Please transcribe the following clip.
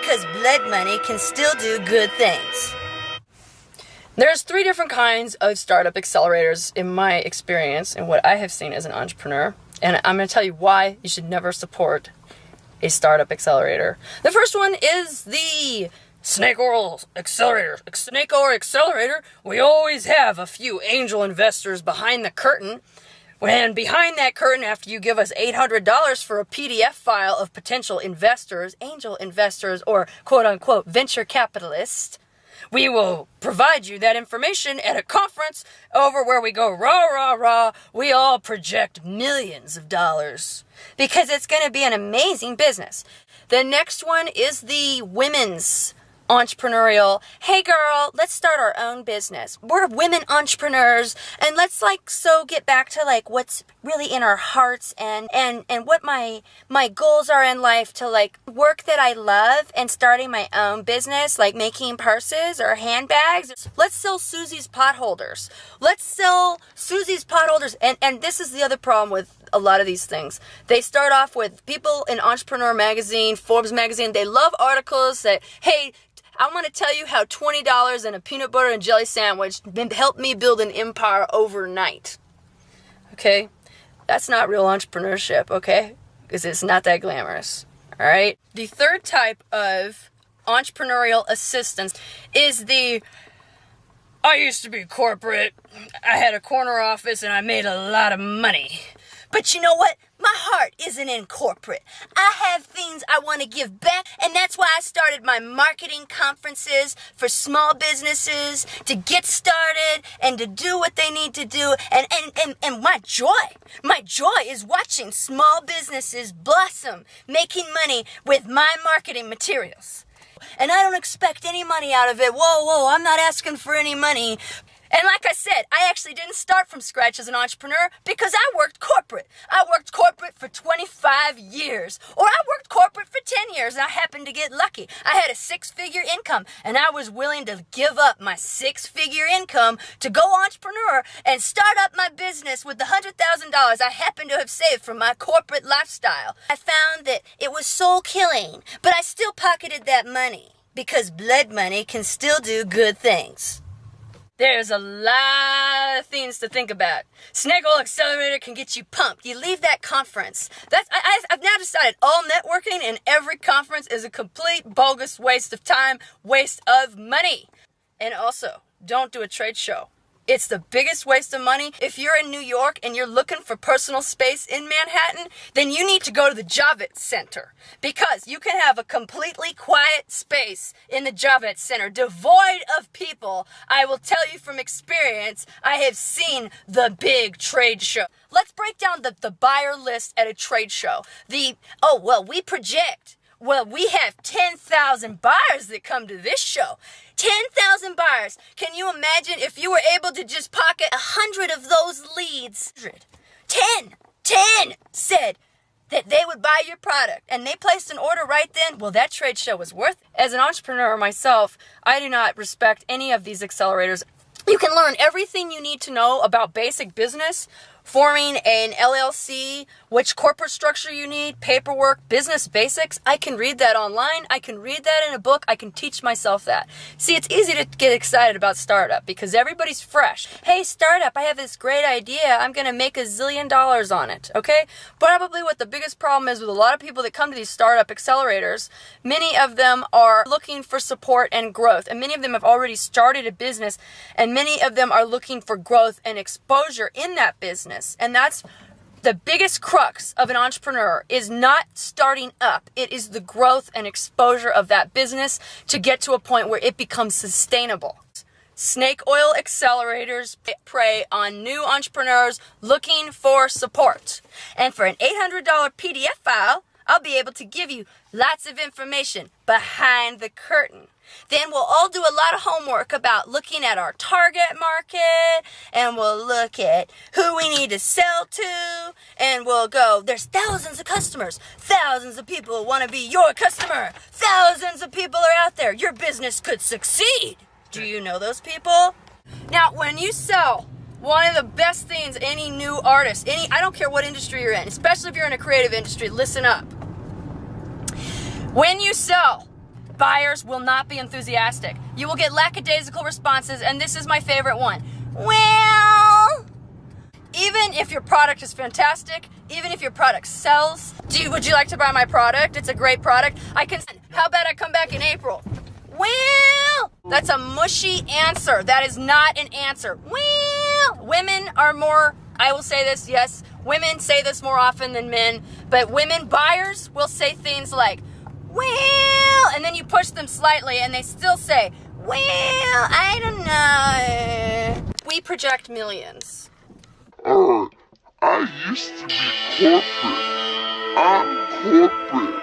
because blood money can still do good things. There's 3 different kinds of startup accelerators in my experience and what I have seen as an entrepreneur. And I'm going to tell you why you should never support a startup accelerator. The first one is the snake oil accelerator. Snake oil accelerator, we always have a few angel investors behind the curtain. When behind that curtain, after you give us $800 for a PDF file of potential investors, angel investors, or quote-unquote venture capitalists, we will provide you that information at a conference over where we go rah, rah, rah. We all project millions of dollars because it's going to be an amazing business. The next one is the women's entrepreneurial, hey girl, let's start our own business. We're women entrepreneurs, and let's get back to what's really in our hearts and what my goals are in life, to work that I love and starting my own business, like making purses or handbags. Let's sell Susie's potholders. And this is the other problem with a lot of these things. They start off with people in Entrepreneur Magazine, Forbes Magazine. They love articles that, hey, I want to tell you how $20 and a peanut butter and jelly sandwich helped me build an empire overnight. Okay? That's not real entrepreneurship, okay? Because it's not that glamorous. All right? The third type of entrepreneurial assistance is I used to be corporate. I had a corner office and I made a lot of money. But you know what? My heart isn't in corporate. I have things I want to give back, and that's why I started my marketing conferences for small businesses to get started and to do what they need to do. And my joy is watching small businesses blossom, making money with my marketing materials. And I don't expect any money out of it. Whoa, I'm not asking for any money. And like I said, I actually didn't start from scratch as an entrepreneur because I worked corporate. I worked corporate for 25 years. Or I worked corporate for 10 years and I happened to get lucky. I had a 6-figure income and I was willing to give up my 6-figure income to go entrepreneur and start up my business with the $100,000 I happened to have saved from my corporate lifestyle. I found that it was soul killing, but I still pocketed that money because blood money can still do good things. There's a lot of things to think about. Snake Oil Accelerator can get you pumped. You leave that conference. I've now decided all networking in every conference is a complete bogus waste of time, waste of money. And also, don't do a trade show. It's the biggest waste of money. If you're in New York and you're looking for personal space in Manhattan, then you need to go to the Javits Center, because you can have a completely quiet space in the Javits Center, devoid of people. I will tell you from experience, I have seen the big trade show. Let's break down the buyer list at a trade show. We project. Well, we have 10,000 buyers that come to this show. 10,000 buyers. Can you imagine if you were able to just pocket 100 of those leads? 10 said that they would buy your product and they placed an order right then. Well, that trade show was worth it. As an entrepreneur myself, I do not respect any of these accelerators. You can learn everything you need to know about basic business, forming an LLC, which corporate structure you need, paperwork, business basics. I can read that online. I can read that in a book. I can teach myself that. See, it's easy to get excited about startup because everybody's fresh. Hey, startup, I have this great idea. I'm going to make $1 zillion on it, okay? Probably what the biggest problem is with a lot of people that come to these startup accelerators, many of them are looking for support and growth, and many of them have already started a business, and many of them are looking for growth and exposure in that business. And that's the biggest crux of an entrepreneur, is not starting up. It is the growth and exposure of that business to get to a point where it becomes sustainable. Snake oil accelerators prey on new entrepreneurs looking for support. And for an $800 PDF file, I'll be able to give you lots of information behind the curtain. Then we'll all do a lot of homework about looking at our target market, and we'll look at who we need to sell to, and we'll go, there's thousands of customers, thousands of people want to be your customer, thousands of people are out there, your business could succeed. Do you know those people? Now, when you sell, one of the best things any new artist, I don't care what industry you're in, especially if you're in a creative industry, listen up. When you sell, buyers will not be enthusiastic. You will get lackadaisical responses, and this is my favorite one. Well, even if your product is fantastic, even if your product sells, would you like to buy my product? It's a great product. How about I come back in April? Well, that's a mushy answer. That is not an answer. Well, women are more, I will say this, yes, women say this more often than men, but women buyers will say things like, well, and then you push them slightly and they still say, well, I don't know. We project millions. I used to be corporate. I'm corporate.